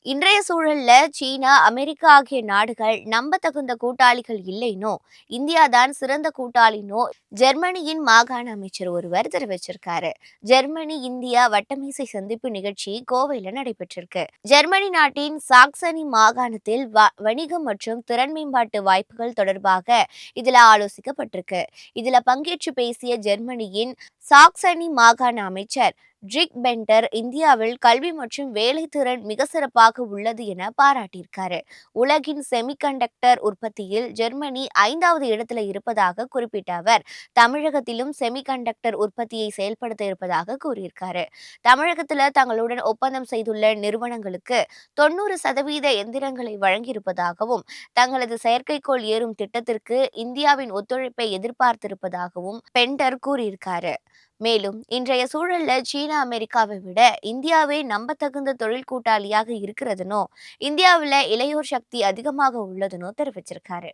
இன்றைய சூழல்ல சீனா, அமெரிக்கா ஆகிய நாடுகள் நம்பத்தகுந்த கூட்டாளிகள் இல்லைனோ, இந்தியா தான் சிறந்த கூட்டாளினோ ஜெர்மனியின் மாகாண அமைச்சர் ஒருவர் தெரிவிச்சிருக்காரு. ஜெர்மனி இந்தியா வட்டமேசை சந்திப்பு நிகழ்ச்சி கோவையில நடைபெற்றிருக்கு. ஜெர்மனி நாட்டின் சாக்சனி மாகாணத்தில் வணிகம் மற்றும் திறன் மேம்பாட்டு வாய்ப்புகள் தொடர்பாக இதுல ஆலோசிக்கப்பட்டிருக்கு. இதுல பங்கேற்று பேசிய ஜெர்மனியின் சாக்சனி மாகாண அமைச்சர் ட்ரிக் பென்டர் இந்தியாவில் கல்வி மற்றும் வேலைத்திறன் மிக சிறப்பாக உள்ளது என பாராட்டியிருக்காரு. உலகின் செமிகண்டக்டர் உற்பத்தியில் ஜெர்மனி 5வது இடத்துல இருப்பதாக குறிப்பிட்ட அவர், தமிழகத்திலும் செமிகண்டக்டர் உற்பத்தியை செயல்படுத்த இருப்பதாக கூறியிருக்காரு. தமிழகத்தில் தங்களுடன் ஒப்பந்தம் செய்துள்ள நிறுவனங்களுக்கு 90% எந்திரங்களை வழங்கியிருப்பதாகவும், தங்களது செயற்கைக்கோள் ஏறும் திட்டத்திற்கு இந்தியாவின் ஒத்துழைப்பை எதிர்பார்த்திருப்பதாகவும் பென்டர் கூறியிருக்காரு. மேலும் இன்றைய சூழல்ல சீனா அமெரிக்காவை விட இந்தியாவே நம்பத்தகுந்த தொழில் கூட்டாளியாக இருக்கிறதுனோ, இந்தியாவில் இளையோர் சக்தி அதிகமாக உள்ளதுனோ தெரிவிச்சிருக்காரு.